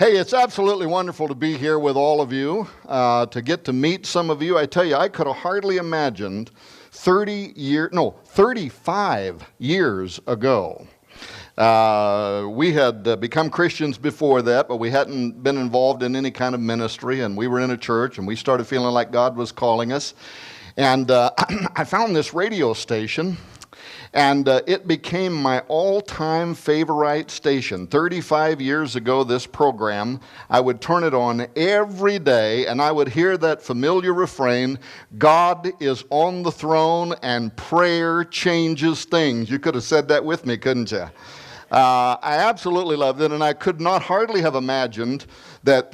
Hey, it's absolutely wonderful to be here with all of you, to get to meet some of you. I tell you, I could have hardly imagined 35 years ago. We had become Christians before that, but we hadn't been involved in any kind of ministry, and we were in a church, and we started feeling like God was calling us. And I found this radio station, and it became my all-time favorite station. 35 years ago, this program, I would turn it on every day, and I would hear that familiar refrain, God is on the throne and prayer changes things. You could have said that with me, couldn't you? I absolutely loved it, and I could not hardly have imagined that,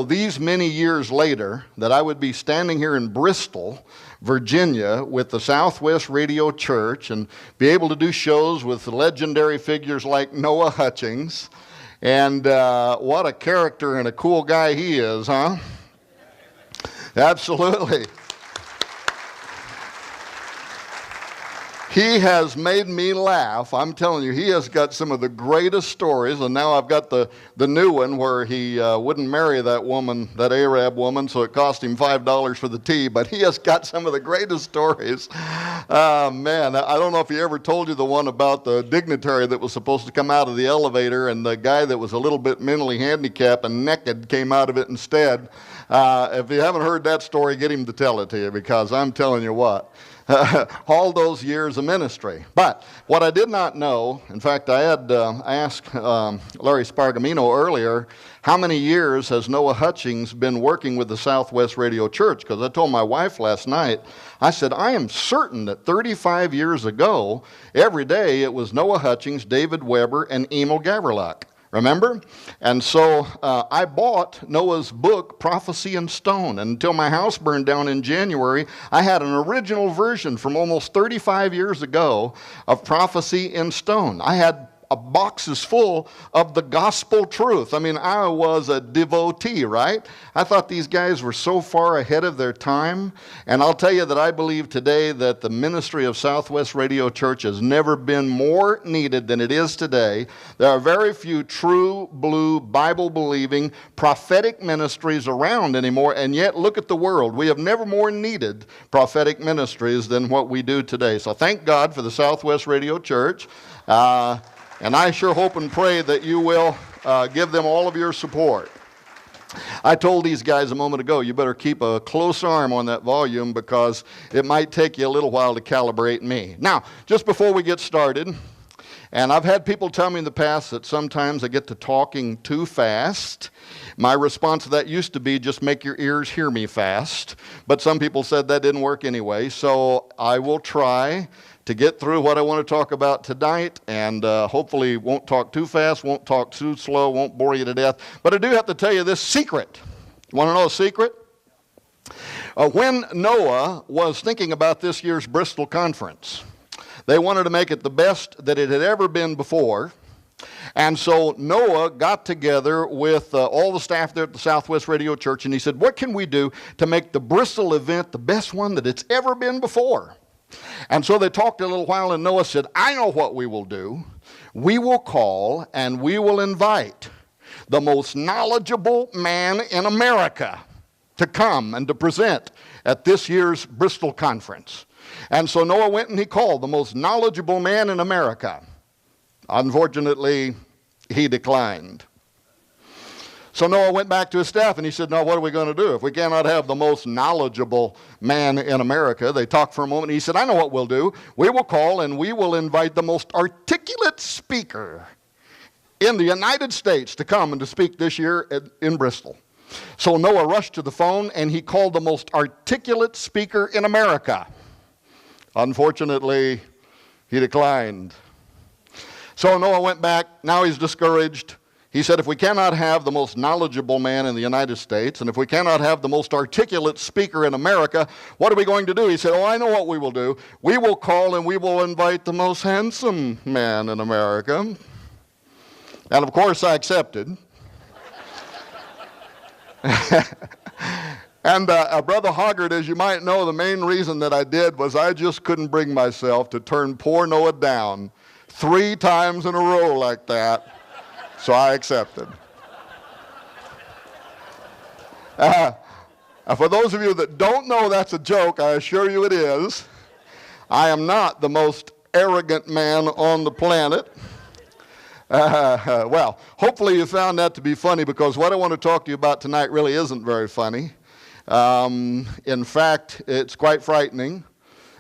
these many years later, that I would be standing here in Bristol, Virginia, with the Southwest Radio Church and be able to do shows with legendary figures like Noah Hutchings. And what a character and a cool guy he is, huh? Absolutely. He has made me laugh. I'm telling you, he has got some of the greatest stories, and now I've got the new one where he wouldn't marry that woman, that Arab woman, so it cost him $5 for the tea, but he has got some of the greatest stories. Man, I don't know if he ever told you the one about the dignitary that was supposed to come out of the elevator, and the guy that was a little bit mentally handicapped and naked came out of it instead. If you haven't heard that story, get him to tell it to you, because I'm telling you what. All those years of ministry. But what I did not know, in fact, I had asked Larry Spargamino earlier, how many years has Noah Hutchings been working with the Southwest Radio Church? Because I told my wife last night, I said, I am certain that 35 years ago, every day it was Noah Hutchings, David Weber, and Emil Gavrelak. Remember? And so I bought Noah's book, Prophecy in Stone. And until my house burned down in January, I had an original version from almost 35 years ago of Prophecy in Stone. I had boxes full of the gospel truth. I mean, I was a devotee, right? I thought these guys were so far ahead of their time. And I'll tell you that I believe today that the ministry of Southwest Radio Church has never been more needed than it is today. There are very few true, blue, Bible-believing, prophetic ministries around anymore. And yet, look at the world. We have never more needed prophetic ministries than what we do today. So thank God for the Southwest Radio Church. And I sure hope and pray that you will give them all of your support. I told these guys a moment ago, you better keep a close arm on that volume because it might take you a little while to calibrate me. Now, just before we get started, and I've had people tell me in the past that sometimes I get to talking too fast. My response to that used to be just make your ears hear me fast. But some people said that didn't work anyway, so I will try to get through what I want to talk about tonight, and hopefully won't talk too fast, won't talk too slow, won't bore you to death. But I do have to tell you this secret. You want to know a secret? When Noah was thinking about this year's Bristol conference, they wanted to make it the best that it had ever been before. And so Noah got together with all the staff there at the Southwest Radio Church, and he said, what can we do to make the Bristol event the best one that it's ever been before? And so they talked a little while, and Noah said, I know what we will do. We will call and we will invite the most knowledgeable man in America to come and to present at this year's Bristol conference. And so Noah went and he called the most knowledgeable man in America. Unfortunately, he declined. So Noah went back to his staff and he said, now what are we going to do? If we cannot have the most knowledgeable man in America, they talked for a moment and he said, I know what we'll do. We will call and we will invite the most articulate speaker in the United States to come and to speak this year in Bristol. So Noah rushed to the phone and he called the most articulate speaker in America. Unfortunately, he declined. So Noah went back. Now he's discouraged. He said, if we cannot have the most knowledgeable man in the United States, and if we cannot have the most articulate speaker in America, what are we going to do? He said, I know what we will do. We will call and we will invite the most handsome man in America. And of course I accepted. And Brother Hoggart, as you might know, the main reason that I did was I just couldn't bring myself to turn poor Noah down 3 times in a row like that. So I accepted. For those of you that don't know that's a joke, I assure you it is. I am not the most arrogant man on the planet. Well, hopefully you found that to be funny, because what I want to talk to you about tonight really isn't very funny. In fact, it's quite frightening,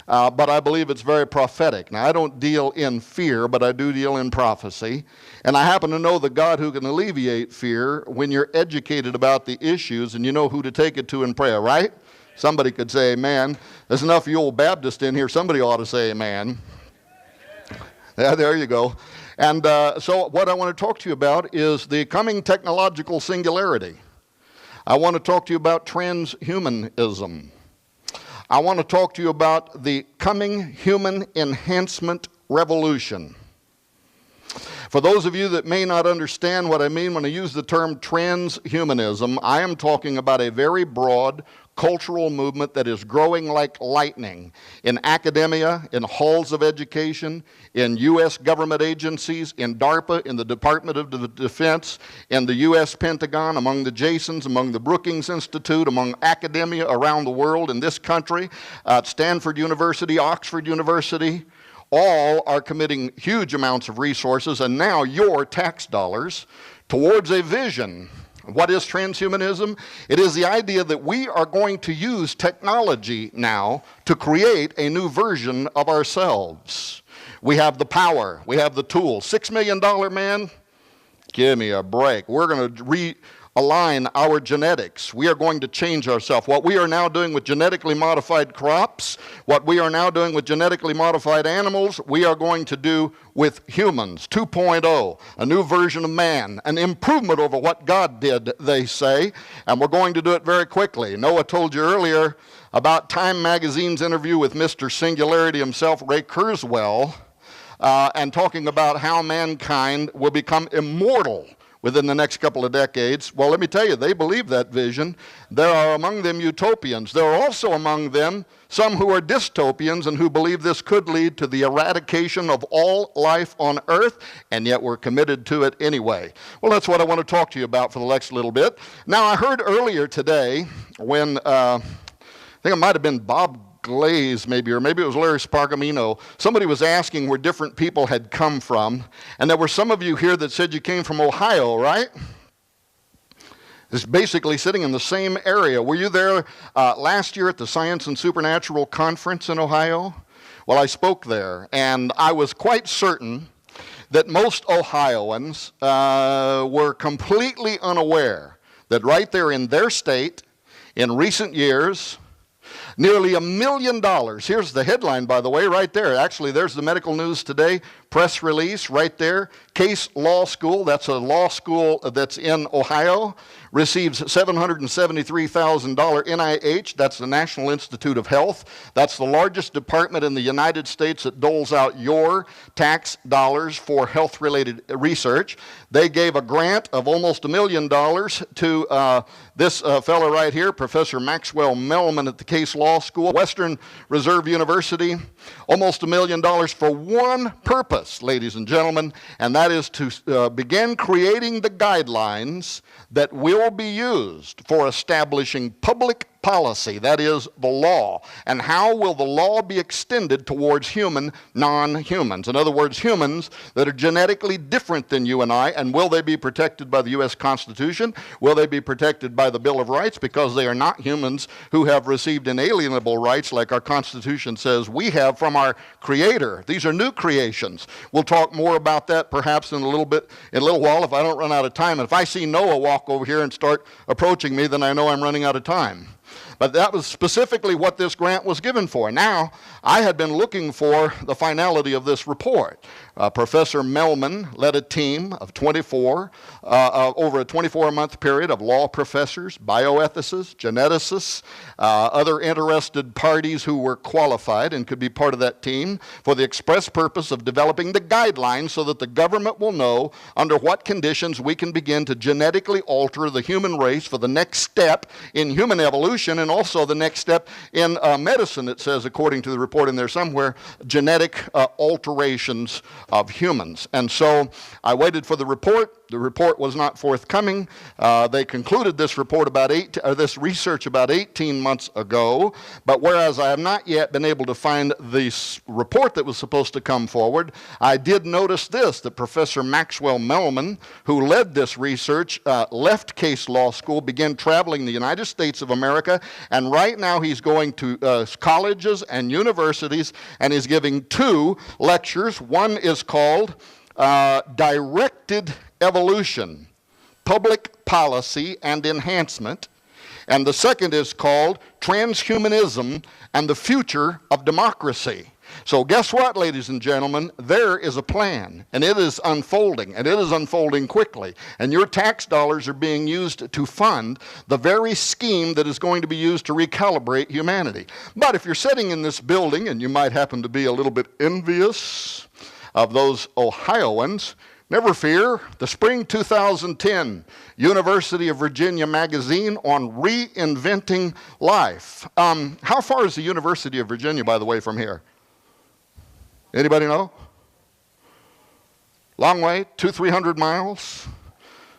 but I believe it's very prophetic. Now, I don't deal in fear, but I do deal in prophecy. And I happen to know the God who can alleviate fear when you're educated about the issues and you know who to take it to in prayer, right? Somebody could say amen. There's enough of you old Baptists in here. Somebody ought to say amen. Yeah, there you go. And so what I want to talk to you about is the coming technological singularity. I want to talk to you about transhumanism. I want to talk to you about the coming human enhancement revolution. For those of you that may not understand what I mean when I use the term transhumanism, I am talking about a very broad cultural movement that is growing like lightning in academia, in halls of education, in U.S. government agencies, in DARPA, in the Department of Defense, in the U.S. Pentagon, among the Jasons, among the Brookings Institute, among academia around the world, in this country, at Stanford University, Oxford University. All are committing huge amounts of resources and now your tax dollars towards a vision. What is transhumanism? It is the idea that we are going to use technology now to create a new version of ourselves. We have the power. We have the tools. $6 million man? Give me a break. We're going to realign our genetics. We are going to change ourselves. What we are now doing with genetically modified crops, what we are now doing with genetically modified animals, we are going to do with humans. 2.0, a new version of man, an improvement over what God did, they say, and we're going to do it very quickly. Noah told you earlier about Time Magazine's interview with Mr. Singularity himself, Ray Kurzweil, and talking about how mankind will become immortal within the next couple of decades. Well, let me tell you, they believe that vision. There are among them utopians. There are also among them some who are dystopians and who believe this could lead to the eradication of all life on earth, and yet we're committed to it anyway. Well, that's what I want to talk to you about for the next little bit. Now, I heard earlier today when, I think it might have been Bob Glaze maybe, or maybe it was Larry Spargamino, somebody was asking where different people had come from, and there were some of you here that said you came from Ohio, right? It's basically sitting in the same area. Were you there last year at the Science and Supernatural Conference in Ohio? Well, I spoke there, and I was quite certain that most Ohioans were completely unaware that right there in their state, in recent years, nearly $1 million. Here's the headline, by the way, right there. Actually, there's the Medical News Today press release right there. Case Law School, that's a law school that's in Ohio, receives $773,000 NIH, that's the National Institute of Health. That's the largest department in the United States that doles out your tax dollars for health-related research. They gave a grant of almost $1 million to this fellow right here, Professor Maxwell Melman at the Case Law School, Western Reserve University, almost $1 million for one purpose, ladies and gentlemen, and that is to begin creating the guidelines that will be used for establishing public policy, that is, the law. And how will the law be extended towards human non-humans? In other words, humans that are genetically different than you and I, and will they be protected by the U.S. Constitution? Will they be protected by the Bill of Rights because they are not humans who have received inalienable rights like our Constitution says we have from our Creator? These are new creations. We'll talk more about that perhaps in a little while if I don't run out of time. And if I see Noah walk over here and start approaching me, then I know I'm running out of time. But that was specifically what this grant was given for. Now, I had been looking for the finality of this report. Professor Melman led a team of 24 over a 24-month period of law professors, bioethicists, geneticists, other interested parties who were qualified and could be part of that team for the express purpose of developing the guidelines so that the government will know under what conditions we can begin to genetically alter the human race for the next step in human evolution and also the next step in medicine, it says, according to the report in there somewhere, genetic alterations of humans. And so I waited for the report. The report was not forthcoming. They concluded this this research about 18 months ago. But whereas I have not yet been able to find the report that was supposed to come forward, I did notice this, that Professor Maxwell Mellman, who led this research, left Case Law School, began traveling the United States of America, and right now he's going to colleges and universities, and he's giving 2 lectures. One is called Directed Evolution, Public Policy and Enhancement, and the second is called Transhumanism and the Future of Democracy. So guess what, ladies and gentlemen? There is a plan, and it is unfolding, and it is unfolding quickly. And your tax dollars are being used to fund the very scheme that is going to be used to recalibrate humanity. But if you're sitting in this building, and you might happen to be a little bit envious of those Ohioans, never fear. The spring 2010 University of Virginia magazine on reinventing life. How far is the University of Virginia, by the way, from here? Anybody know? Long way, 200-300 miles.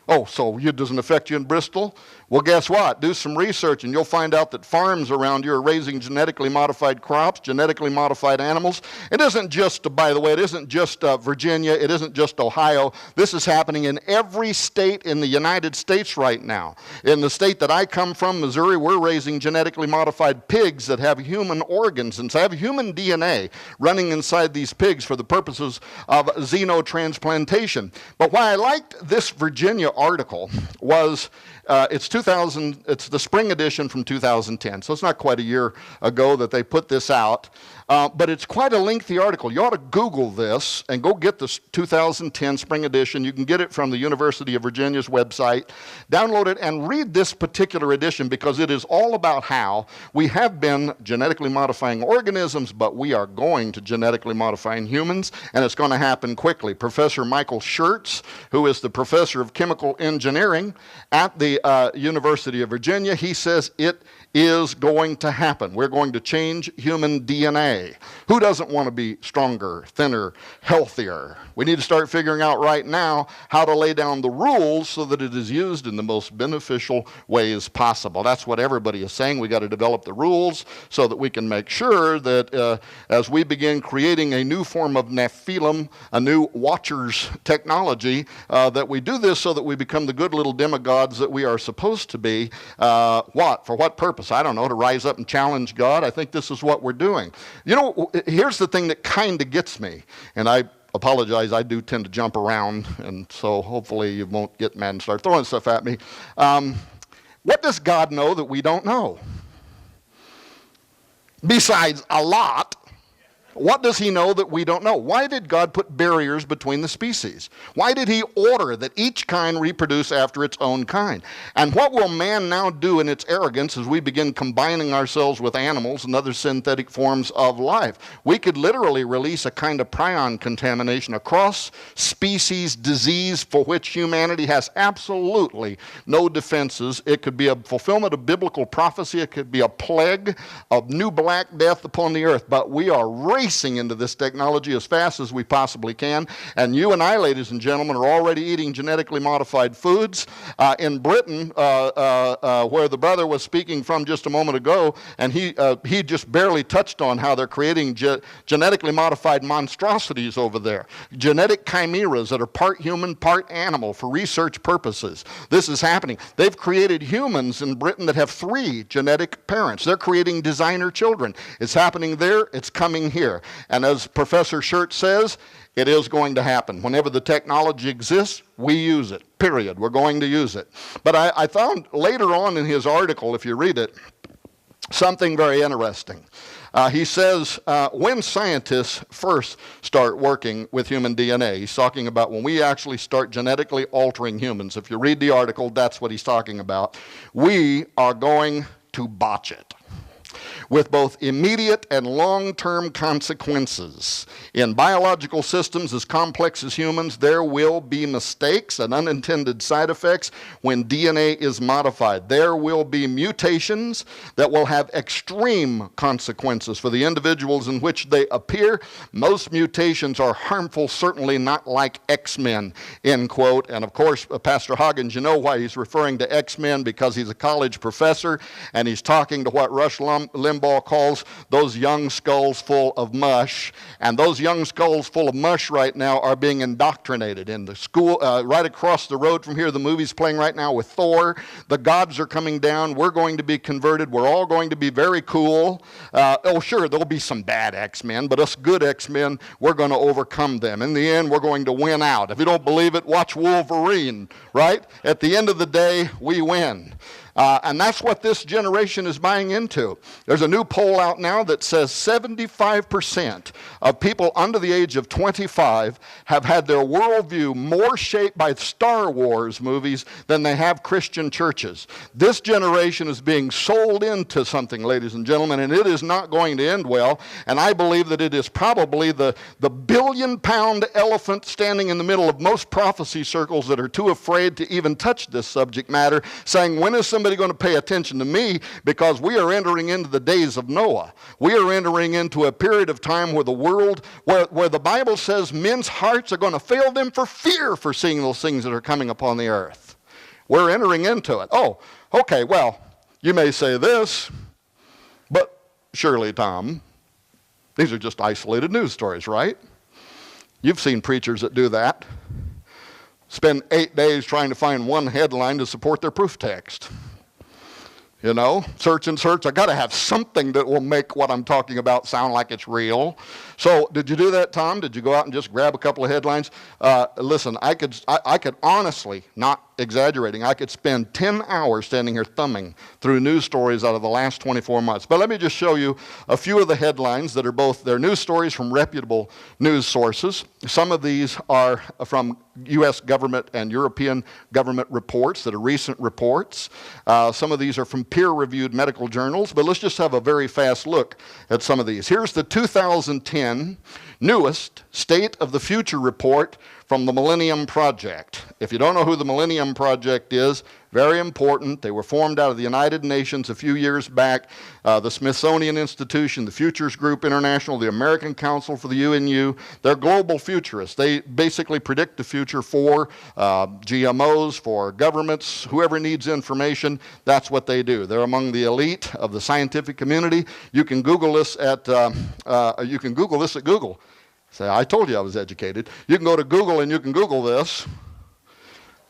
Oh, so it doesn't affect you in Bristol? Well, guess what? Do some research and you'll find out that farms around you are raising genetically modified crops, genetically modified animals. It isn't just, by the way, it isn't just Virginia, it isn't just Ohio. This is happening in every state in the United States right now. In the state that I come from, Missouri, we're raising genetically modified pigs that have human organs and have human DNA running inside these pigs for the purposes of xenotransplantation. But why I liked this Virginia article was it's the spring edition from 2010, so it's not quite a year ago that they put this out. But it's quite a lengthy article. You ought to Google this and go get this 2010 spring edition. You can get it from the University of Virginia's website. Download it and read this particular edition because it is all about how we have been genetically modifying organisms, but we are going to genetically modifying humans, and it's going to happen quickly. Professor Michael Schertz, who is the professor of chemical engineering at the University of Virginia, he says it is going to happen. We're going to change human DNA. Who doesn't want to be stronger, thinner, healthier? We need to start figuring out right now how to lay down the rules so that it is used in the most beneficial ways possible. That's what everybody is saying. We got to develop the rules so that we can make sure that as we begin creating a new form of Nephilim, a new Watchers technology, that we do this so that we become the good little demigods that we are supposed to be. What? For what purpose? I don't know, to rise up and challenge God. I think this is what we're doing. You know, here's the thing that kind of gets me, and I apologize, I do tend to jump around, and so hopefully you won't get mad and start throwing stuff at me. What does God know that we don't know? Besides a lot, what does he know that we don't know? Why did God put barriers between the species? Why did he order that each kind reproduce after its own kind? And what will man now do in its arrogance as we begin combining ourselves with animals and other synthetic forms of life? We could literally release a kind of prion contamination, a cross-species disease for which humanity has absolutely no defenses. It could be a fulfillment of biblical prophecy. It could be a plague of new black death upon the earth. But we are racing into this technology as fast as we possibly can. And you and I, ladies and gentlemen, are already eating genetically modified foods. In Britain, where the brother was speaking from just a moment ago, and he just barely touched on how they're creating genetically modified monstrosities over there. Genetic chimeras that are part human, part animal for research purposes. This is happening. They've created humans in Britain that have 3 genetic parents. They're creating designer children. It's happening there. It's coming here. And as Professor Schertz says, it is going to happen. Whenever the technology exists, we use it, period. We're going to use it. But I found later on in his article, if you read it, something very interesting. He says, when scientists first start working with human DNA, he's talking about when we actually start genetically altering humans. If you read the article, that's what he's talking about. We are going to botch it. with both immediate and long-term consequences. In biological systems as complex as humans, there will be mistakes and unintended side effects when DNA is modified. There will be mutations that will have extreme consequences for the individuals in which they appear. Most mutations are harmful, certainly not like X-Men, end quote. And of course, Pastor Hoggins, you know why he's referring to X-Men, because he's a college professor and he's talking to what Rush Limbaugh calls those young skulls full of mush. And those young skulls full of mush right now are being indoctrinated in the school. Right across the road from here, the movie's playing right now with Thor. The gods are coming down. We're going to be converted. We're all going to be very cool. Oh, sure, there'll be some bad X-Men, but us good X-Men, we're going to overcome them. In the end, we're going to win out. If you don't believe it, watch Wolverine, right? At the end of the day, we win. And that's what this generation is buying into. There's a new poll out now that says 75% of people under the age of 25 have had their worldview more shaped by Star Wars movies than they have Christian churches. This generation is being sold into something, ladies and gentlemen, and it is not going to end well. And I believe that it is probably the billion-pound elephant standing in the middle of most prophecy circles that are too afraid to even touch this subject matter, saying, when is somebody going to pay attention to me? Because we are entering into the days of Noah. We are entering into a period of time where the world, where the Bible says men's hearts are going to fail them for fear for seeing those things that are coming upon the earth. We're entering into it. Oh, okay, well, you may say this, but surely, Tom, these are just isolated news stories, right? You've seen preachers that do that. Spend 8 days trying to find one headline to support their proof text. You know, search and search. I got to have something that will make what I'm talking about sound like it's real. So, did you do that, Tom? Did you go out and just grab a couple of headlines? Listen, I could honestly, not exaggerating, I could spend 10 hours standing here thumbing through news stories out of the last 24 months. But let me just show you a few of the headlines that are both, they're news stories from reputable news sources. Some of these are from U.S. government and European government reports that are recent reports. Some of these are from peer-reviewed medical journals, but let's just have a very fast look at some of these. Here's the 2010 newest State of the Future report from the Millennium Project. If you don't know who the Millennium Project is, very important. They were formed out of the United Nations a few years back. The Smithsonian Institution, the Futures Group International, the American Council for the UNU. They're global futurists. They basically predict the future for GMOs, for governments, whoever needs information. That's what they do. They're among the elite of the scientific community. You can Google this at Google. Say, I told you I was educated. You can go to Google and you can Google this.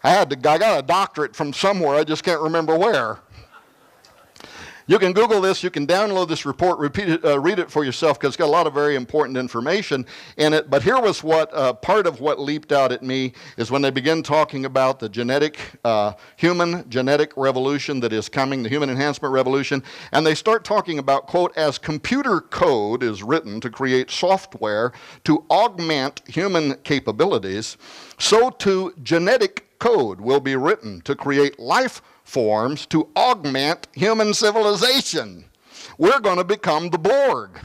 I got a doctorate from somewhere, I just can't remember where. You can Google this, you can download this report, read it for yourself, because it's got a lot of very important information in it. But here was what, part of what leaped out at me is when they begin talking about the human genetic revolution that is coming, the human enhancement revolution, and they start talking about, quote, as computer code is written to create software to augment human capabilities, so too genetic code will be written to create life forms to augment human civilization. We're going to become the Borg,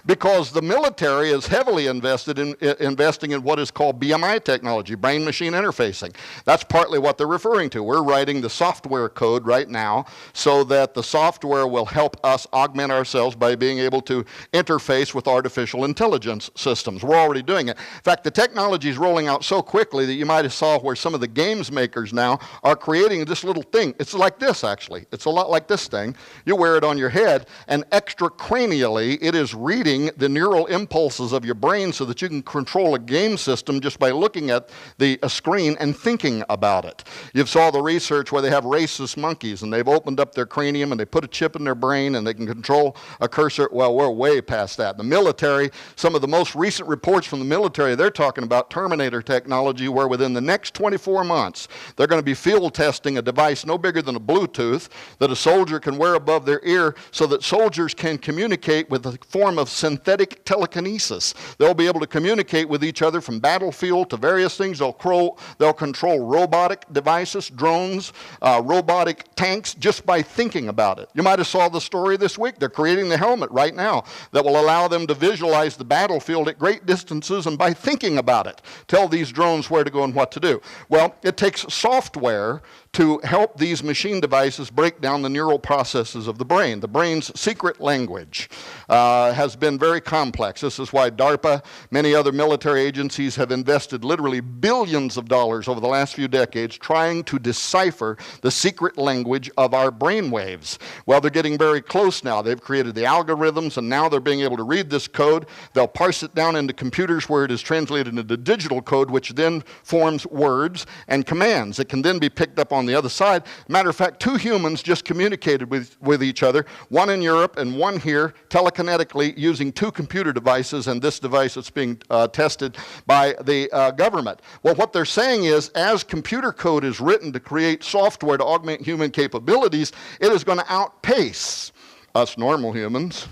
because the military is heavily investing in what is called BMI technology, brain-machine interfacing. That's partly what they're referring to. We're writing the software code right now so that the software will help us augment ourselves by being able to interface with artificial intelligence systems. We're already doing it. In fact, the technology is rolling out so quickly that you might have saw where some of the games makers now are creating this little thing. It's like this, actually. It's a lot like this thing. You wear it on your head, and extracranially, it is reading the neural impulses of your brain so that you can control a game system just by looking at a screen and thinking about it. You saw the research where they have rhesus monkeys, and they've opened up their cranium and they put a chip in their brain and they can control a cursor. Well, we're way past that. The military, some of the most recent reports from the military, they're talking about Terminator technology, where within the next 24 months they're going to be field testing a device no bigger than a Bluetooth that a soldier can wear above their ear so that soldiers can communicate with the foreign form of synthetic telekinesis. They'll be able to communicate with each other from battlefield to various things. They'll control robotic devices, drones, robotic tanks, just by thinking about it. You might have saw the story this week. They're creating the helmet right now that will allow them to visualize the battlefield at great distances and by thinking about it, tell these drones where to go and what to do. Well, it takes software to help these machine devices break down the neural processes of the brain. The brain's secret language has been very complex. This is why DARPA, many other military agencies have invested literally billions of dollars over the last few decades trying to decipher the secret language of our brain waves. Well, they're getting very close now. They've created the algorithms, and now they're being able to read this code. They'll parse it down into computers where it is translated into digital code, which then forms words and commands. It can then be picked up on the other side. Matter of fact, two humans just communicated with each other, one in Europe and one here, telekinetically using two computer devices, and this device that's being tested by the government. Well, what they're saying is, as computer code is written to create software to augment human capabilities, it is going to outpace us normal humans.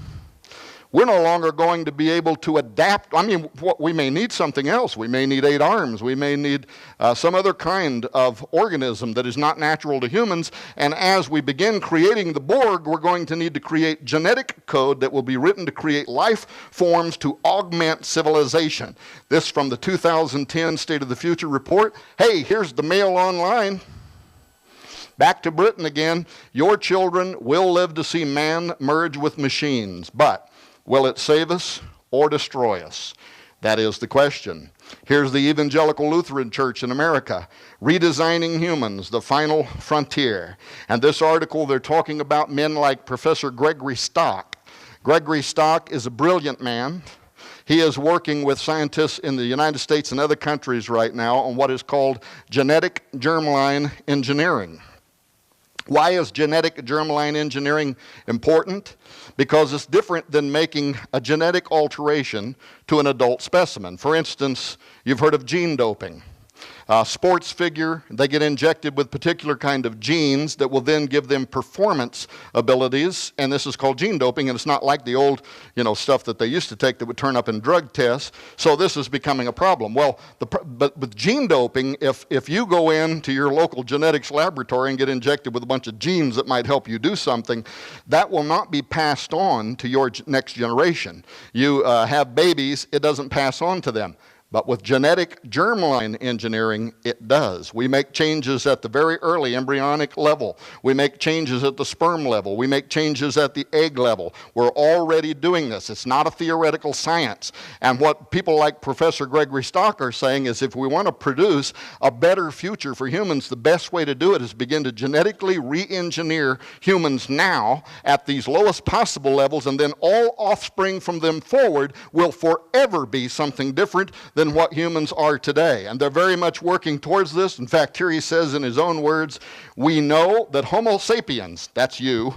We're no longer going to be able to adapt. I mean, we may need something else. We may need 8 arms. We may need some other kind of organism that is not natural to humans. And as we begin creating the Borg, we're going to need to create genetic code that will be written to create life forms to augment civilization. This from the 2010 State of the Future report. Hey, here's the Mail Online. Back to Britain again. Your children will live to see man merge with machines, but will it save us or destroy us? That is the question. Here's the Evangelical Lutheran Church in America, Redesigning Humans, the Final Frontier. And this article, they're talking about men like Professor Gregory Stock. Gregory Stock is a brilliant man. He is working with scientists in the United States and other countries right now on what is called genetic germline engineering. Why is genetic germline engineering important? Because it's different than making a genetic alteration to an adult specimen. For instance, you've heard of gene doping. Sports figure, they get injected with particular kind of genes that will then give them performance abilities, and this is called gene doping, and it's not like the old, stuff that they used to take that would turn up in drug tests. So this is becoming a problem. Well, but with gene doping, if you go into your local genetics laboratory and get injected with a bunch of genes that might help you do something, that will not be passed on to your next generation. You have babies, it doesn't pass on to them. But with genetic germline engineering, it does. We make changes at the very early embryonic level. We make changes at the sperm level. We make changes at the egg level. We're already doing this. It's not a theoretical science. And what people like Professor Gregory Stock are saying is if we want to produce a better future for humans, the best way to do it is begin to genetically re-engineer humans now at these lowest possible levels, and then all offspring from them forward will forever be something different than what humans are today. And they're very much working towards this. In fact, here he says in his own words, we know that Homo sapiens, that's you,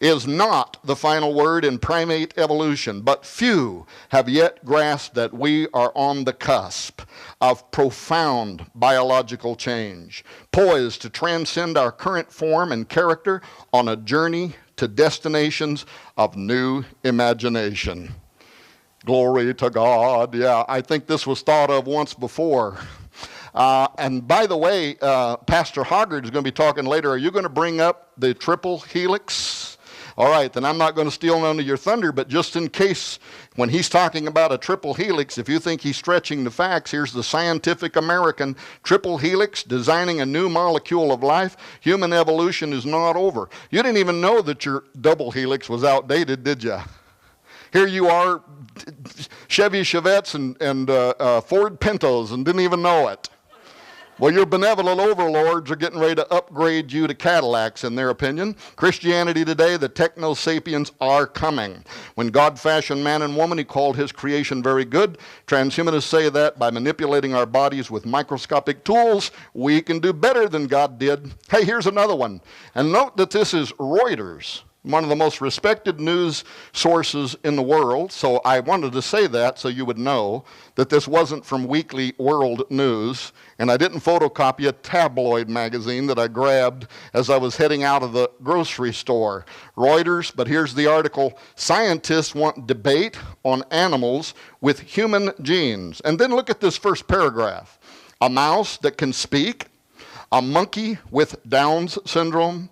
is not the final word in primate evolution, but few have yet grasped that we are on the cusp of profound biological change, poised to transcend our current form and character on a journey to destinations of new imagination. Glory to God. Yeah, I think this was thought of once before. And by the way, Pastor Hoggard is going to be talking later. Are you going to bring up the triple helix? All right, then I'm not going to steal none of your thunder, but just in case, when he's talking about a triple helix, if you think he's stretching the facts, here's the Scientific American triple helix, designing a new molecule of life. Human evolution is not over. You didn't even know that your double helix was outdated, did you? Here you are, Chevy Chevettes and Ford Pintos, and didn't even know it. Well, your benevolent overlords are getting ready to upgrade you to Cadillacs, in their opinion. Christianity today, the techno-sapiens are coming. When God fashioned man and woman, he called his creation very good. Transhumanists say that by manipulating our bodies with microscopic tools, we can do better than God did. Hey, here's another one. And note that this is Reuters. one of the most respected news sources in the world. So I wanted to say that so you would know that this wasn't from Weekly World News, and I didn't photocopy a tabloid magazine that I grabbed as I was heading out of the grocery store. Reuters, but here's the article: scientists want debate on animals with human genes. And then look at this first paragraph. A mouse that can speak, a monkey with Down's syndrome,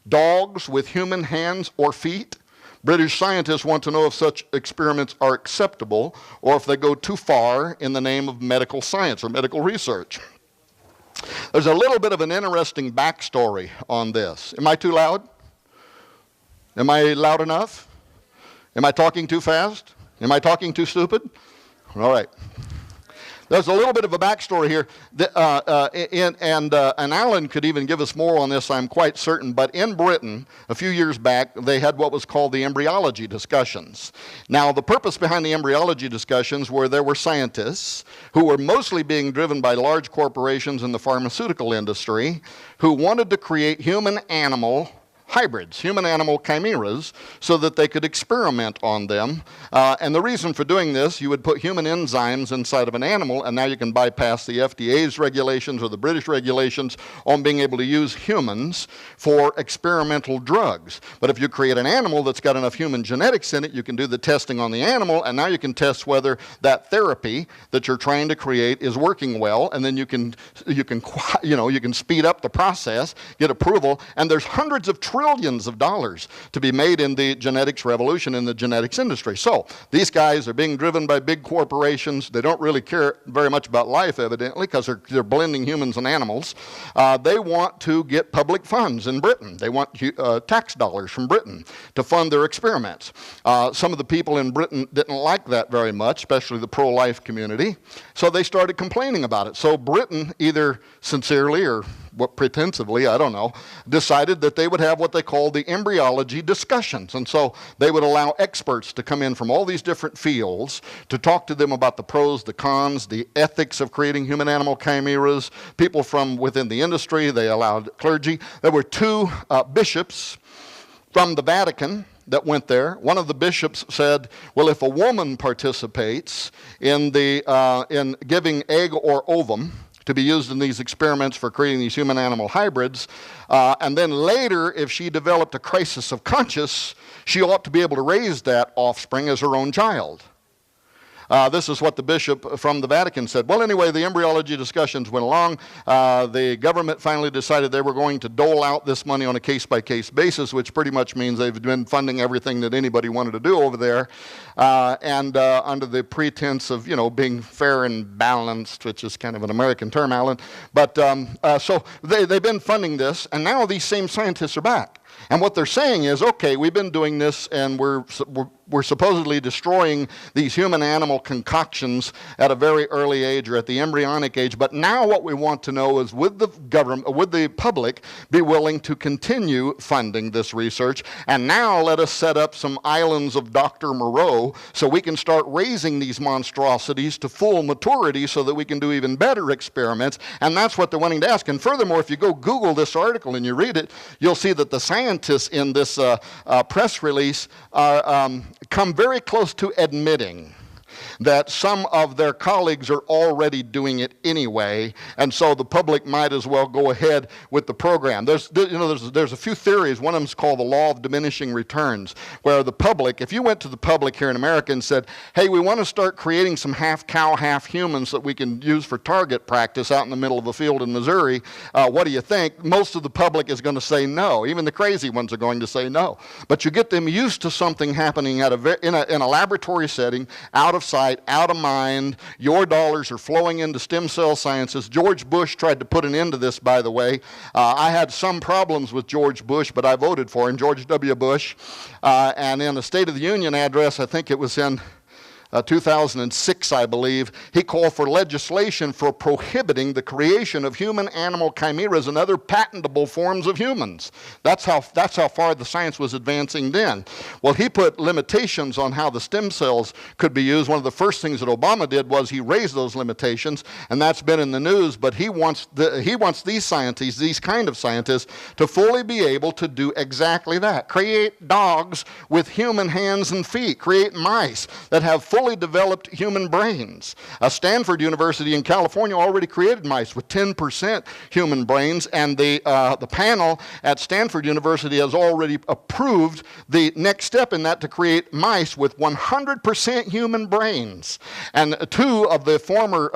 dogs with human hands or feet. British scientists want to know if such experiments are acceptable or if they go too far in the name of medical science or medical research. There's a little bit of an interesting backstory on this. Am I too loud? Am I loud enough? Am I talking too fast? Am I talking too stupid? All right. There's a little bit of a backstory here, and Alan could even give us more on this, I'm quite certain, but in Britain, a few years back, they had what was called the embryology discussions. Now, the purpose behind the embryology discussions were there were scientists who were mostly being driven by large corporations in the pharmaceutical industry who wanted to create human-animal hybrids, human-animal chimeras, so that they could experiment on them. And the reason for doing this, you would put human enzymes inside of an animal, and now you can bypass the FDA's regulations or the British regulations on being able to use humans for experimental drugs. But if you create an animal that's got enough human genetics in it, you can do the testing on the animal, and now you can test whether that therapy that you're trying to create is working well, and then you can speed up the process, get approval, and there's hundreds of trillions of dollars to be made in the genetics revolution in the genetics industry. So these guys are being driven by big corporations. They don't really care very much about life, evidently, because they're blending humans and animals. They want to get public funds in Britain. They want tax dollars from Britain to fund their experiments. Some of the people in Britain didn't like that very much, especially the pro-life community, so they started complaining about it. So Britain, either sincerely or pretensively, I don't know, decided that they would have what they called the embryology discussions. And so they would allow experts to come in from all these different fields to talk to them about the pros, the cons, the ethics of creating human-animal chimeras, people from within the industry. They allowed clergy. There were two bishops from the Vatican that went there. One of the bishops said, well, if a woman participates in giving egg or ovum to be used in these experiments for creating these human-animal hybrids, and then later, if she developed a crisis of conscience, she ought to be able to raise that offspring as her own child. This is what the bishop from the Vatican said. Well, anyway, the embryology discussions went along. The government finally decided they were going to dole out this money on a case-by-case basis, which pretty much means they've been funding everything that anybody wanted to do over there, and under the pretense of, being fair and balanced, which is kind of an American term, Alan. But so they've been funding this, and now these same scientists are back. And what they're saying is, okay, we've been doing this, and we're supposedly destroying these human-animal concoctions at a very early age or at the embryonic age. But now what we want to know is, would the government, would the public be willing to continue funding this research? And now let us set up some islands of Dr. Moreau so we can start raising these monstrosities to full maturity so that we can do even better experiments. And that's what they're wanting to ask. And furthermore, if you go Google this article and you read it, you'll see that the scientists in this press release come very close to admitting that some of their colleagues are already doing it anyway, and so the public might as well go ahead with the program. There's a few theories. One of them is called the law of diminishing returns, where the public, if you went to the public here in America and said, hey, we want to start creating some half cow, half humans that we can use for target practice out in the middle of a field in Missouri, what do you think? Most of the public is going to say no. Even the crazy ones are going to say no. But you get them used to something happening in a laboratory setting, out of sight, out of mind. Your dollars are flowing into stem cell sciences. George Bush tried to put an end to this, by the way. I had some problems with George Bush, but I voted for him, George W. Bush. And in the State of the Union address, I think it was in 2006, I believe, he called for legislation for prohibiting the creation of human-animal chimeras and other patentable forms of humans. That's how far the science was advancing then. Well, he put limitations on how the stem cells could be used. One of the first things that Obama did was he raised those limitations, and that's been in the news. But he wants these scientists, these kind of scientists, to fully be able to do exactly that. Create dogs with human hands and feet. Create mice that have fully developed human brains. Stanford University in California already created mice with 10% human brains, and the panel at Stanford University has already approved the next step in that to create mice with 100% human brains. And two of the former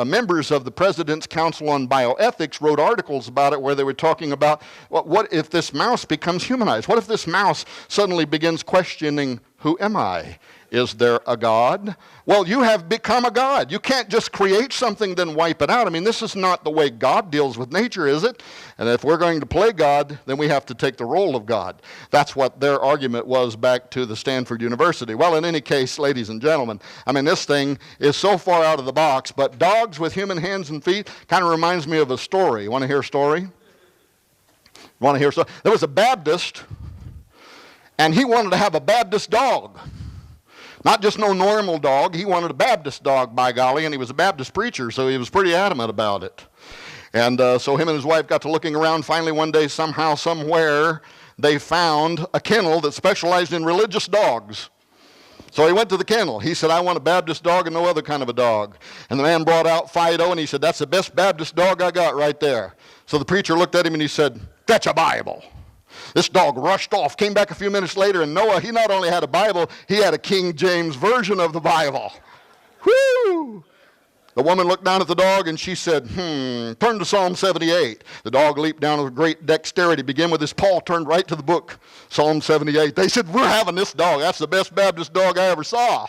members of the President's Council on Bioethics wrote articles about it where they were talking about what if this mouse becomes humanized? What if this mouse suddenly begins questioning, who am I? Is there a God? Well, you have become a God. You can't just create something then wipe it out. I mean, this is not the way God deals with nature, is it? And if we're going to play God, then we have to take the role of God. That's what their argument was back to the Stanford University. Well, in any case, ladies and gentlemen, I mean, this thing is so far out of the box, but dogs with human hands and feet kind of reminds me of a story. You want to hear a story? Want to hear a story? There was a Baptist, and he wanted to have a Baptist dog. Not just no normal dog. He wanted a Baptist dog, by golly, and he was a Baptist preacher, so he was pretty adamant about it. And so him and his wife got to looking around. Finally, one day, somehow, somewhere, they found a kennel that specialized in religious dogs. So he went to the kennel. He said, I want a Baptist dog and no other kind of a dog. And the man brought out Fido, and he said, that's the best Baptist dog I got right there. So the preacher looked at him, and he said, fetch a Bible. This dog rushed off, came back a few minutes later, and Noah, he not only had a Bible, he had a King James version of the Bible. Whoo! The woman looked down at the dog, and she said, turn to Psalm 78. The dog leaped down with great dexterity, began with his paw, turned right to the book, Psalm 78. They said, we're having this dog. That's the best Baptist dog I ever saw.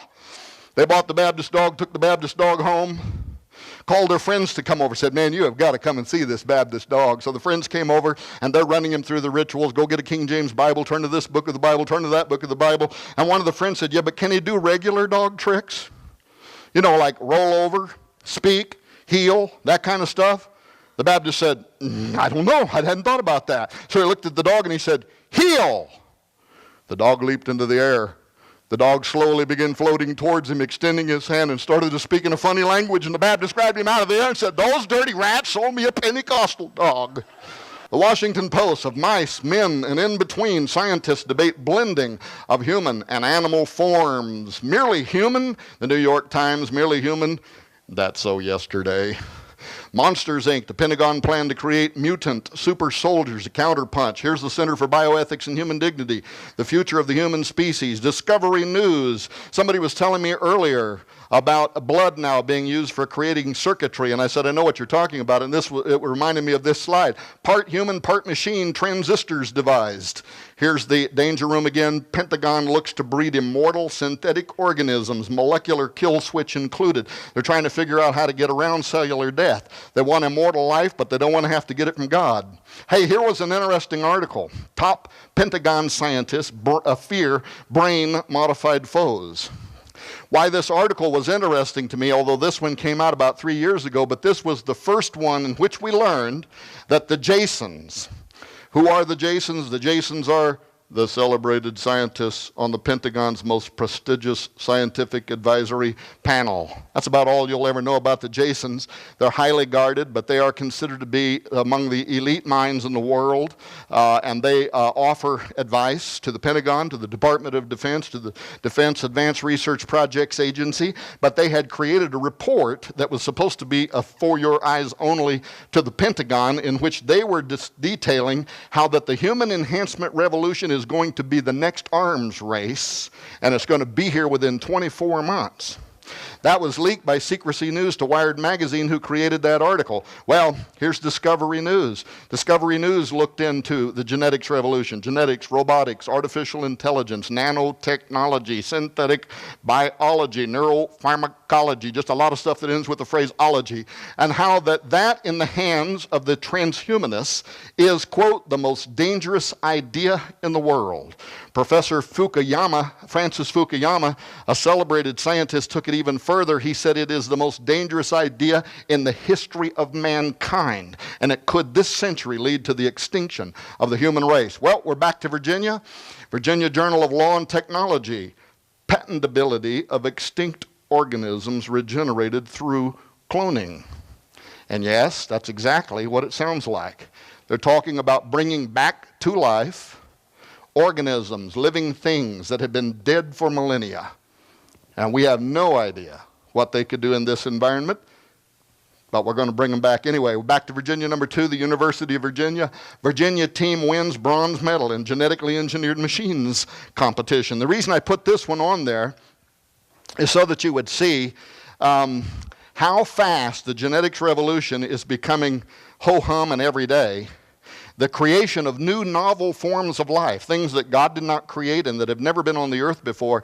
They bought the Baptist dog, took the Baptist dog home, called their friends to come over, said, man, you have got to come and see this Baptist dog. So the friends came over, and they're running him through the rituals. Go get a King James Bible, turn to this book of the Bible, turn to that book of the Bible. And one of the friends said, yeah, but can he do regular dog tricks? You know, like roll over, speak, heel, that kind of stuff? The Baptist said, I don't know. I hadn't thought about that. So he looked at the dog, and he said, heel. The dog leaped into the air. The dog slowly began floating towards him, extending his hand, and started to speak in a funny language. And the Baptist grabbed him out of the air and said, those dirty rats sold me a Pentecostal dog. The Washington Post, of mice, men, and in between, scientists debate blending of human and animal forms. Merely human? The New York Times, merely human? That's so yesterday. Monsters, Inc., the Pentagon plan to create mutant super soldiers, a counterpunch. Here's the Center for Bioethics and Human Dignity, the future of the human species. Discovery News. Somebody was telling me earlier about blood now being used for creating circuitry, and I said, I know what you're talking about, and it reminded me of this slide. Part human, part machine, transistors devised. Here's the danger room again. Pentagon looks to breed immortal synthetic organisms, molecular kill switch included. They're trying to figure out how to get around cellular death. They want immortal life, but they don't want to have to get it from God. Hey, here was an interesting article. Top Pentagon scientists fear brain-modified foes. Why this article was interesting to me, although this one came out about 3 years ago, but this was the first one in which we learned that the Jasons. Who are the Jasons? The Jasons are the celebrated scientists on the Pentagon's most prestigious scientific advisory panel. That's about all you'll ever know about the Jasons. They're highly guarded, but they are considered to be among the elite minds in the world, and they offer advice to the Pentagon, to the Department of Defense, to the Defense Advanced Research Projects Agency, but they had created a report that was supposed to be for your eyes only to the Pentagon, in which they were detailing how that the human enhancement revolution is going to be the next arms race, and it's going to be here within 24 months. That was leaked by Secrecy News to Wired Magazine, who created that article. Well, here's Discovery News. Discovery News looked into the genetics revolution, genetics, robotics, artificial intelligence, nanotechnology, synthetic biology, neuropharmacology, pharmacology, just a lot of stuff that ends with the phrase ology, and how that in the hands of the transhumanists is, quote, the most dangerous idea in the world. Professor Francis Fukuyama, a celebrated scientist, took it even further. He said it is the most dangerous idea in the history of mankind, and it could this century lead to the extinction of the human race. Well, we're back to Virginia. Virginia Journal of Law and Technology, patentability of extinct organisms regenerated through cloning. And yes, that's exactly what it sounds like. They're talking about bringing back to life organisms, living things that have been dead for millennia. And we have no idea what they could do in this environment, but we're going to bring them back anyway. We're back to Virginia number 2, the University of Virginia. Virginia team wins bronze medal in genetically engineered machines competition. The reason I put this one on there is so that you would see how fast the genetics revolution is becoming ho-hum and every day. The creation of new novel forms of life, things that God did not create and that have never been on the earth before,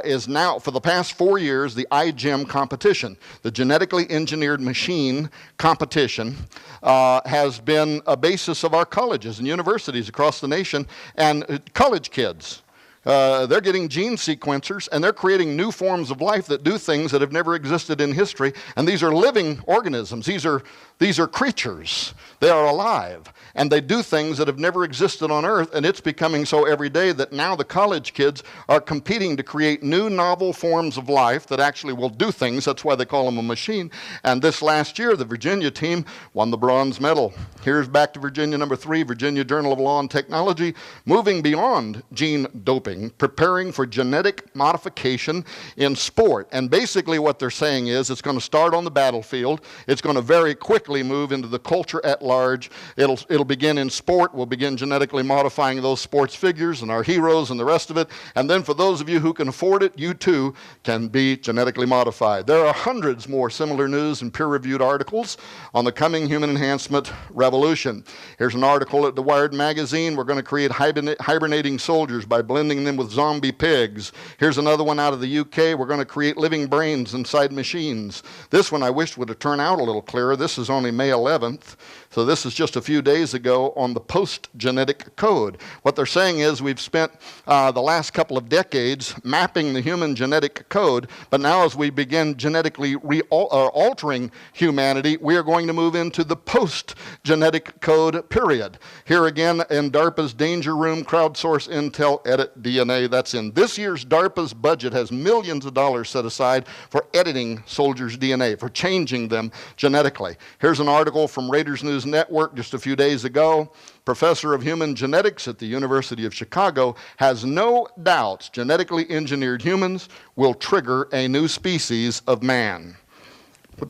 is now, for the past 4 years, the iGEM competition. The genetically engineered machine competition has been a basis of our colleges and universities across the nation, and college kids. They're getting gene sequencers, and they're creating new forms of life that do things that have never existed in history. And these are living organisms. These are creatures. They are alive. And they do things that have never existed on Earth, and it's becoming so every day that now the college kids are competing to create new novel forms of life that actually will do things. That's why they call them a machine. And this last year, the Virginia team won the bronze medal. Here's back to Virginia number 3, Virginia Journal of Law and Technology, moving beyond gene doping, preparing for genetic modification in sport. And basically what they're saying is it's going to start on the battlefield. It's going to very quickly move into the culture at large. It'll begin in sport. We'll begin genetically modifying those sports figures and our heroes and the rest of it. And then for those of you who can afford it, you too can be genetically modified. There are hundreds more similar news and peer-reviewed articles on the coming human enhancement revolution. Here's an article at the Wired magazine. We're going to create hibernating soldiers by blending them with zombie pigs. Here's another one out of the UK. We're going to create living brains inside machines. This one I wish would have turned out a little clearer. This is only May 11th. So this is just a few days ago on the post-genetic code. What they're saying is we've spent the last couple of decades mapping the human genetic code, but now as we begin genetically altering humanity, we are going to move into the post-genetic code period. Here again in DARPA's Danger Room, crowdsource intel, edit DNA. That's in this year's DARPA's budget has millions of dollars set aside for editing soldiers' DNA, for changing them genetically. Here's an article from Raiders News Network just a few days ago. Professor of human genetics at the University of Chicago has no doubts genetically engineered humans will trigger a new species of man.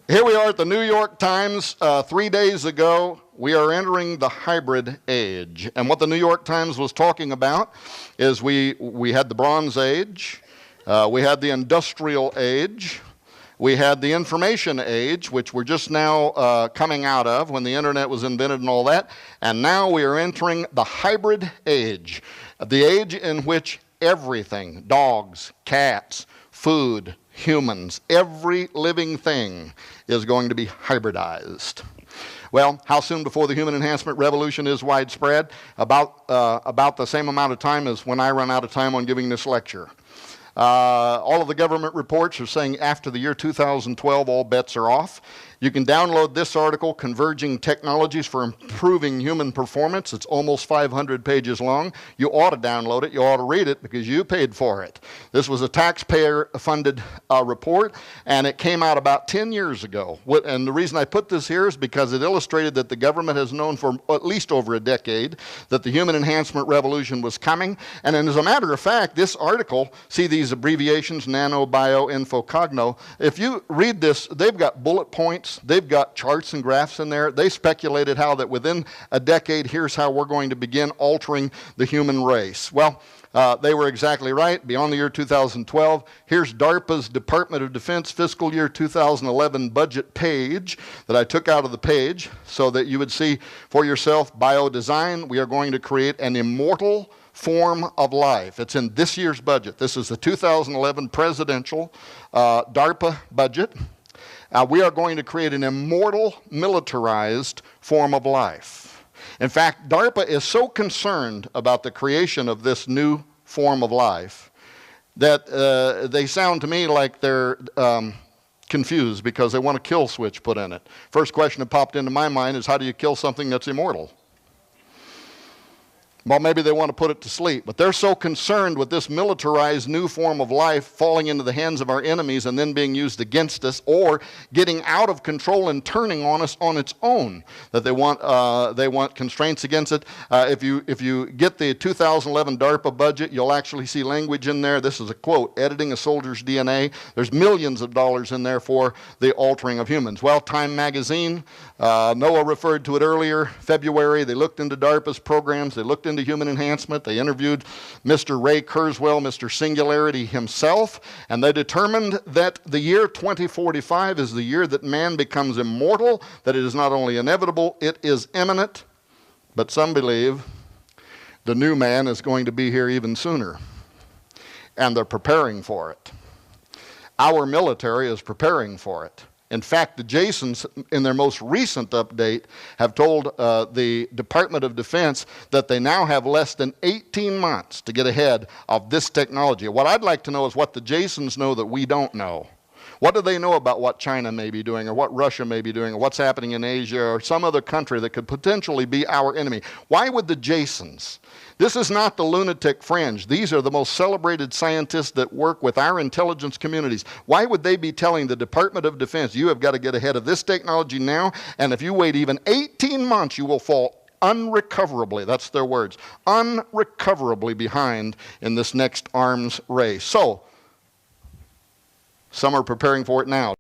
Here we are at the New York Times 3 days ago. We are entering the hybrid age. And what the New York Times was talking about is we had the Bronze Age, we had the Industrial Age, we had the Information Age, which we're just now coming out of when the internet was invented and all that. And now we are entering the hybrid age, the age in which everything, dogs, cats, food, humans, every living thing is going to be hybridized. Well, how soon before the human enhancement revolution is widespread? About the same amount of time as when I run out of time on giving this lecture. All of the government reports are saying after the year 2012, all bets are off. You can download this article, Converging Technologies for Improving Human Performance. It's almost 500 pages long. You ought to download it. You ought to read it because you paid for it. This was a taxpayer-funded report, and it came out about 10 years ago. And the reason I put this here is because it illustrated that the government has known for at least over a decade that the human enhancement revolution was coming. And as a matter of fact, this article, see these abbreviations, nano, bio, info, cogno. If you read this, they've got bullet points. They've got charts and graphs in there. They speculated how that within a decade, here's how we're going to begin altering the human race. Well, they were exactly right. Beyond the year 2012, here's DARPA's Department of Defense fiscal year 2011 budget page that I took out of the page so that you would see for yourself biodesign. We are going to create an immortal form of life. It's in this year's budget. This is the 2011 presidential DARPA budget. We are going to create an immortal, militarized form of life. In fact, DARPA is so concerned about the creation of this new form of life that they sound to me like they're confused because they want a kill switch put in it. First question that popped into my mind is, how do you kill something that's immortal? Well, maybe they want to put it to sleep, but they're so concerned with this militarized new form of life falling into the hands of our enemies and then being used against us, or getting out of control and turning on us on its own, that they want constraints against it. If you get the 2011 DARPA budget, you'll actually see language in there. This is a quote: editing a soldier's DNA. There's millions of dollars in there for the altering of humans. Well, Time magazine, Noah referred to it earlier, February. They looked into DARPA's programs. They looked into human enhancement. They interviewed Mr. Ray Kurzweil, Mr. Singularity himself, and they determined that the year 2045 is the year that man becomes immortal, that it is not only inevitable, it is imminent, but some believe the new man is going to be here even sooner, and they're preparing for it. Our military is preparing for it. In fact, the Jasons, in their most recent update, have told the Department of Defense that they now have less than 18 months to get ahead of this technology. What I'd like to know is what the Jasons know that we don't know. What do they know about what China may be doing, or what Russia may be doing, or what's happening in Asia, or some other country that could potentially be our enemy? Why would the Jasons? This is not the lunatic fringe. These are the most celebrated scientists that work with our intelligence communities. Why would they be telling the Department of Defense, you have got to get ahead of this technology now, and if you wait even 18 months, you will fall unrecoverably, that's their words, unrecoverably behind in this next arms race. So, some are preparing for it now.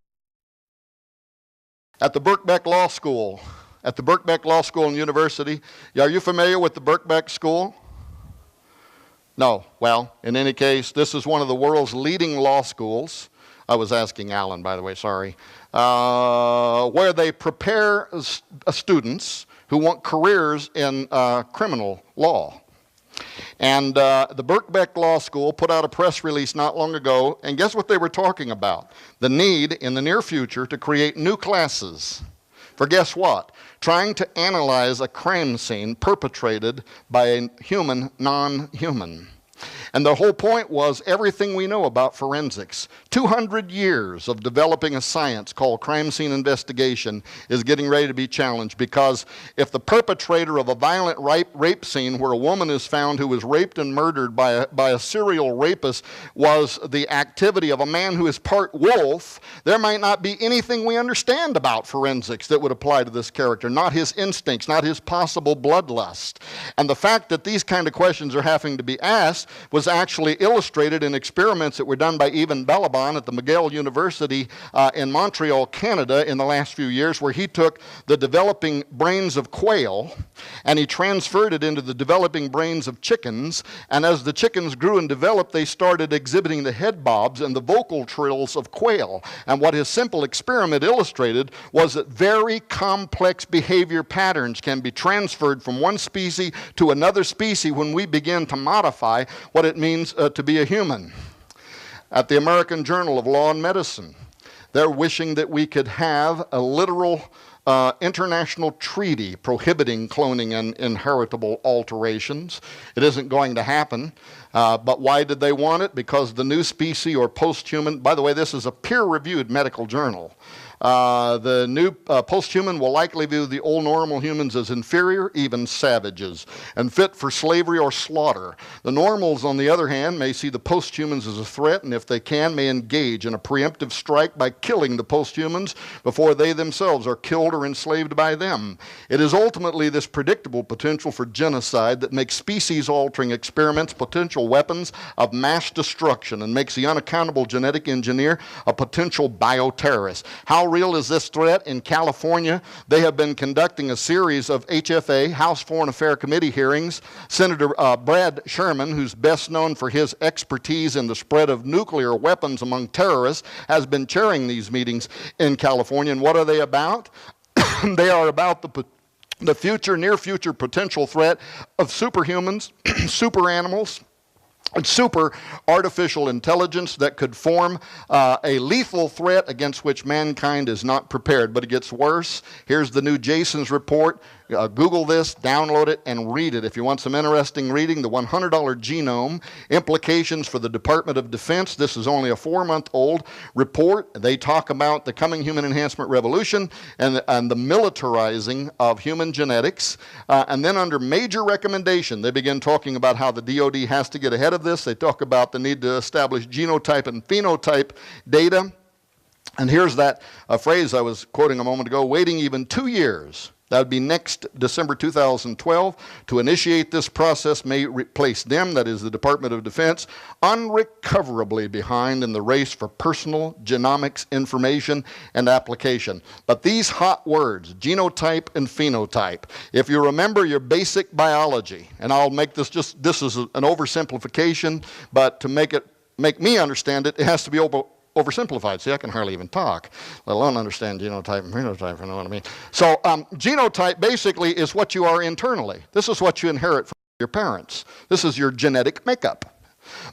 At the Birkbeck Law School, and University, are you familiar with the Birkbeck School? No. Well, in any case, this is one of the world's leading law schools. I was asking Alan, by the way, sorry. Where they prepare students who want careers in criminal law. And the Birkbeck Law School put out a press release not long ago, and guess what they were talking about? The need in the near future to create new classes for guess what? Trying to analyze a crime scene perpetrated by a human non-human. And the whole point was everything we know about forensics. 200 years of developing a science called crime scene investigation is getting ready to be challenged, because if the perpetrator of a violent rape scene where a woman is found who was raped and murdered by a serial rapist was the activity of a man who is part wolf, there might not be anything we understand about forensics that would apply to this character, not his instincts, not his possible bloodlust. And the fact that these kind of questions are having to be asked was actually illustrated in experiments that were done by Evan Balaban at the McGill University in Montreal, Canada in the last few years, where he took the developing brains of quail and he transferred it into the developing brains of chickens, and as the chickens grew and developed, they started exhibiting the head bobs and the vocal trills of quail. And what his simple experiment illustrated was that very complex behavior patterns can be transferred from one species to another species when we begin to modify what it means to be a human. At the American Journal of Law and Medicine, they're wishing that we could have a literal international treaty prohibiting cloning and inheritable alterations. It isn't going to happen. But why did they want it? Because the new species or post-human, by the way, this is a peer-reviewed medical journal. The new post-human will likely view the old normal humans as inferior, even savages, and fit for slavery or slaughter. The normals, on the other hand, may see the post-humans as a threat, and if they can, may engage in a preemptive strike by killing the post-humans before they themselves are killed or enslaved by them. It is ultimately this predictable potential for genocide that makes species-altering experiments potential weapons of mass destruction and makes the unaccountable genetic engineer a potential bioterrorist. How real is this threat? In California, they have been conducting a series of HFA, House Foreign Affairs Committee hearings. Senator Brad Sherman, who's best known for his expertise in the spread of nuclear weapons among terrorists, has been chairing these meetings in California. And what are they about? They are about the the future, near future potential threat of superhumans, super animals, and super artificial intelligence that could form a lethal threat against which mankind is not prepared. But it gets worse. Here's the new Jason's report. Google this, download it, and read it. If you want some interesting reading, the $100 Genome, Implications for the Department of Defense. This is only a 4-month-old report. They talk about the coming human enhancement revolution and the militarizing of human genetics. And then under major recommendation, they begin talking about how the DoD has to get ahead of this. They talk about the need to establish genotype and phenotype data. And here's that phrase I was quoting a moment ago, waiting even 2 years. That would be next December 2012. To initiate this process may place them, that is the Department of Defense, unrecoverably behind in the race for personal genomics information and application. But these hot words, genotype and phenotype, if you remember your basic biology, and I'll make this this is an oversimplification, but to make me understand it, it has to be oversimplified. See, I can hardly even talk, let alone understand genotype and phenotype, you know what I mean. So genotype basically is what you are internally. This is what you inherit from your parents. This is your genetic makeup.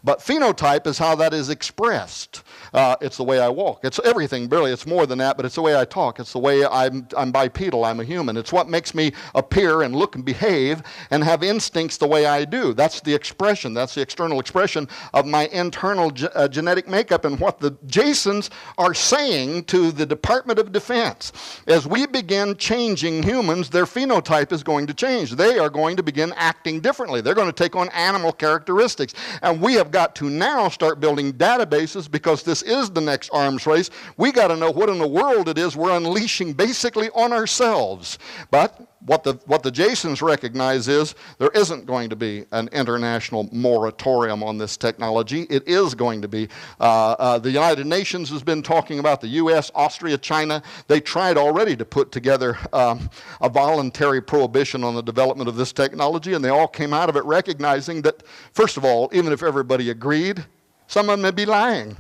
But phenotype is how that is expressed. It's the way I walk. It's everything, really. It's more than that, but it's the way I talk. It's the way I'm bipedal. I'm a human. It's what makes me appear and look and behave and have instincts the way I do. That's the expression. That's the external expression of my internal genetic makeup. And what the Jasons are saying to the Department of Defense, as we begin changing humans, their phenotype is going to change. They are going to begin acting differently. They're going to take on animal characteristics. And we have got to now start building databases because this is the next arms race. We got to know what in the world it is we're unleashing basically on ourselves. But what the Jasons recognize is there isn't going to be an international moratorium on this technology. It is going to be. The United Nations has been talking about the U.S., Austria, China. They tried already to put together a voluntary prohibition on the development of this technology, and they all came out of it recognizing that, first of all, even if everybody agreed, some of them may be lying.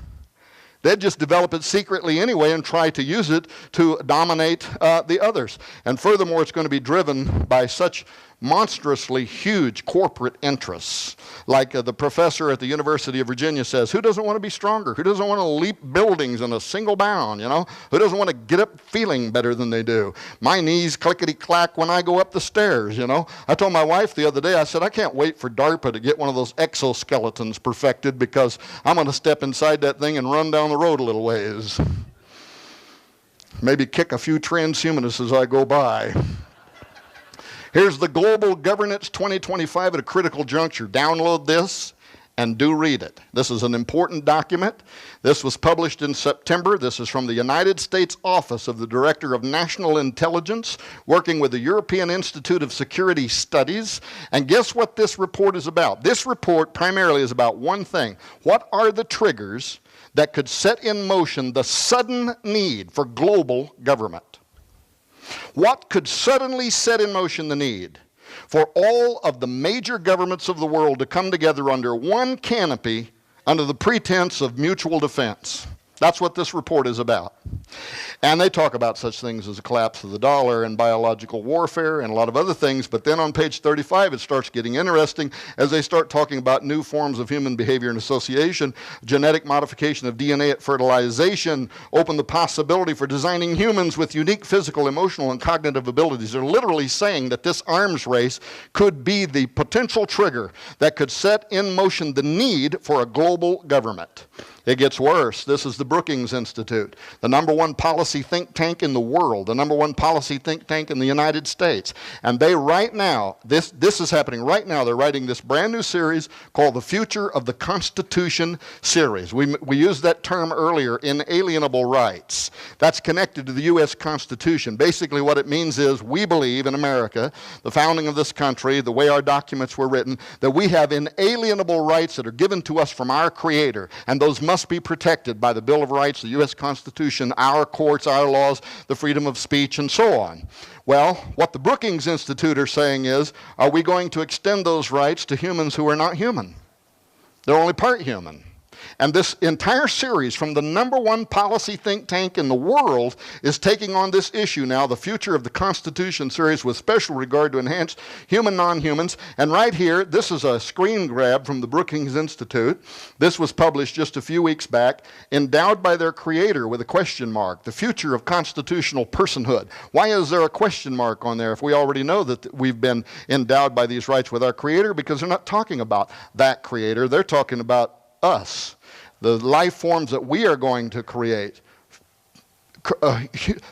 They'd just develop it secretly anyway and try to use it to dominate the others. And furthermore, it's going to be driven by such monstrously huge corporate interests. Like the professor at the University of Virginia says, who doesn't want to be stronger? Who doesn't want to leap buildings in a single bound, you know? Who doesn't want to get up feeling better than they do? My knees clickety-clack when I go up the stairs, you know? I told my wife the other day, I said, I can't wait for DARPA to get one of those exoskeletons perfected because I'm going to step inside that thing and run down the road a little ways. Maybe kick a few transhumanists as I go by. Here's the Global Governance 2025 at a critical juncture. Download this and do read it. This is an important document. This was published in September. This is from the United States Office of the Director of National Intelligence, working with the European Institute of Security Studies. And guess what this report is about? This report primarily is about one thing. What are the triggers that could set in motion the sudden need for global government? What could suddenly set in motion the need for all of the major governments of the world to come together under one canopy under the pretense of mutual defense? That's what this report is about. And they talk about such things as the collapse of the dollar and biological warfare and a lot of other things, but then on page 35 it starts getting interesting as they start talking about new forms of human behavior and association, genetic modification of DNA at fertilization, open the possibility for designing humans with unique physical, emotional, and cognitive abilities. They're literally saying that this arms race could be the potential trigger that could set in motion the need for a global government. It gets worse. This is the Brookings Institute, the #1 policy think tank in the world, the #1 policy think tank in the United States. And they right now, this is happening right now, they're writing this brand new series called the Future of the Constitution series. We used that term earlier, inalienable rights. That's connected to the U.S. Constitution. Basically what it means is we believe in America, the founding of this country, the way our documents were written, that we have inalienable rights that are given to us from our Creator. And those must be protected by the Bill of Rights, the U.S. Constitution, our courts, our laws, the freedom of speech, and so on. Well, what the Brookings Institute are saying is, are we going to extend those rights to humans who are not human? They're only part human. And this entire series from the #1 policy think tank in the world is taking on this issue now, the future of the Constitution series with special regard to enhance human non-humans. And right here, this is a screen grab from the Brookings Institute. This was published just a few weeks back, endowed by their creator with a question mark, the future of constitutional personhood. Why is there a question mark on there if we already know that we've been endowed by these rights with our creator? Because they're not talking about that creator, they're talking about us, the life forms that we are going to create.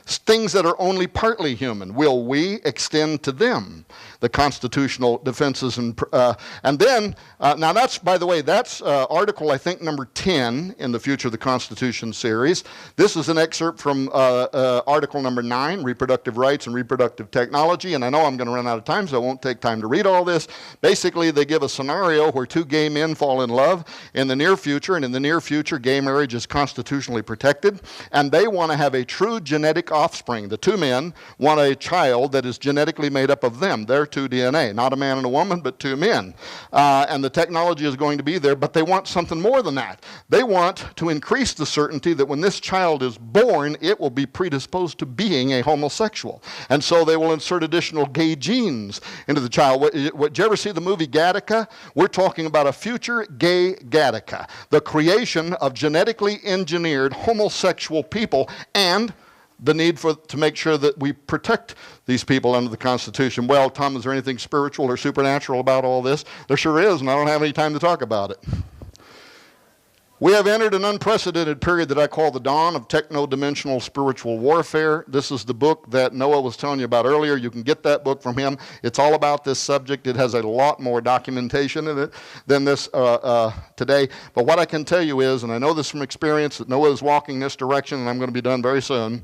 Things that are only partly human, will we extend to them the constitutional defenses? And then, now that's, by the way, that's article, I think, number 10 in the Future of the Constitution series. This is an excerpt from article number 9, Reproductive Rights and Reproductive Technology. And I know I'm going to run out of time, so I won't take time to read all this. Basically, they give a scenario where two gay men fall in love in the near future, and in the near future, gay marriage is constitutionally protected, and they want to have a true genetic offspring. The two men want a child that is genetically made up of them, their two DNA, not a man and a woman, but two men. And the technology is going to be there, but they want something more than that. They want to increase the certainty that when this child is born, it will be predisposed to being a homosexual. And so they will insert additional gay genes into the child. Did you ever see the movie Gattaca? We're talking about a future gay Gattaca, the creation of genetically engineered homosexual people, and the need to make sure that we protect these people under the Constitution. Well, Tom, is there anything spiritual or supernatural about all this? There sure is, and I don't have any time to talk about it. We have entered an unprecedented period that I call the dawn of techno-dimensional spiritual warfare. This is the book that Noah was telling you about earlier. You can get that book from him. It's all about this subject. It has a lot more documentation in it than this today. But what I can tell you is, and I know this from experience, that Noah is walking this direction, and I'm going to be done very soon.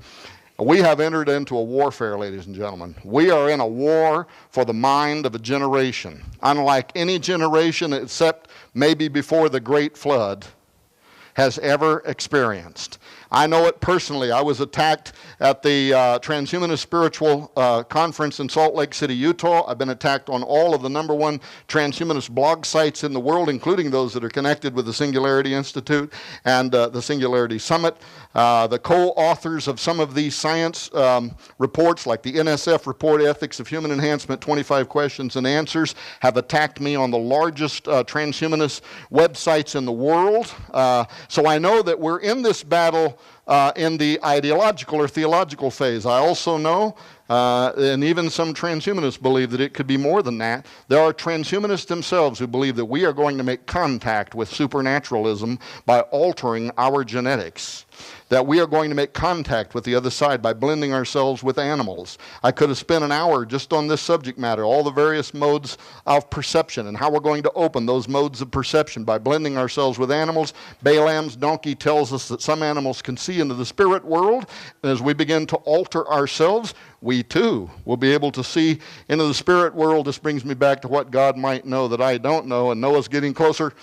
We have entered into a warfare, ladies and gentlemen. We are in a war for the mind of a generation. Unlike any generation except maybe before the Great Flood has ever experienced. I know it personally. I was attacked at the Transhumanist Spiritual Conference in Salt Lake City, Utah. I've been attacked on all of the #1 transhumanist blog sites in the world, including those that are connected with the Singularity Institute and the Singularity Summit. The co-authors of some of these science reports, like the NSF report, Ethics of Human Enhancement, 25 Questions and Answers, have attacked me on the largest transhumanist websites in the world. So I know that we're in this battle in the ideological or theological phase. I also know, and even some transhumanists believe that it could be more than that. There are transhumanists themselves who believe that we are going to make contact with supernaturalism by altering our genetics, that we are going to make contact with the other side by blending ourselves with animals. I could have spent an hour just on this subject matter, all the various modes of perception and how we're going to open those modes of perception by blending ourselves with animals. Balaam's donkey tells us that some animals can see into the spirit world, and as we begin to alter ourselves, we too will be able to see into the spirit world. This brings me back to what God might know that I don't know, and Noah's getting closer.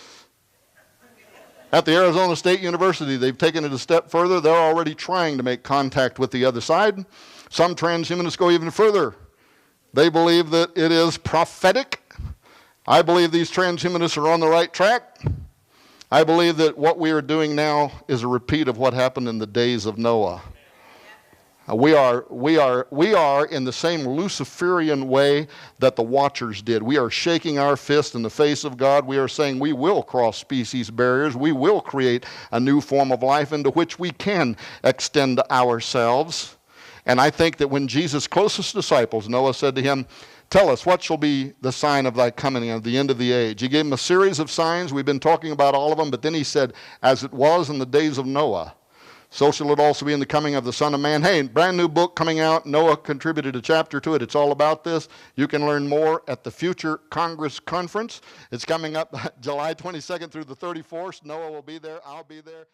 At the Arizona State University, they've taken it a step further. They're already trying to make contact with the other side. Some transhumanists go even further. They believe that it is prophetic. I believe these transhumanists are on the right track. I believe that what we are doing now is a repeat of what happened in the days of Noah. We are in the same Luciferian way that the Watchers did. We are shaking our fist in the face of God. We are saying we will cross species barriers. We will create a new form of life into which we can extend ourselves. And I think that when Jesus' closest disciples, Noah said to him, "Tell us, what shall be the sign of thy coming at the end of the age?" He gave him a series of signs. We've been talking about all of them, but then he said, "As it was in the days of Noah, so shall it also be in the coming of the Son of Man." Hey, brand new book coming out. Noah contributed a chapter to it. It's all about this. You can learn more at the Future Congress Conference. It's coming up July 22nd through the 31st. Noah will be there. I'll be there.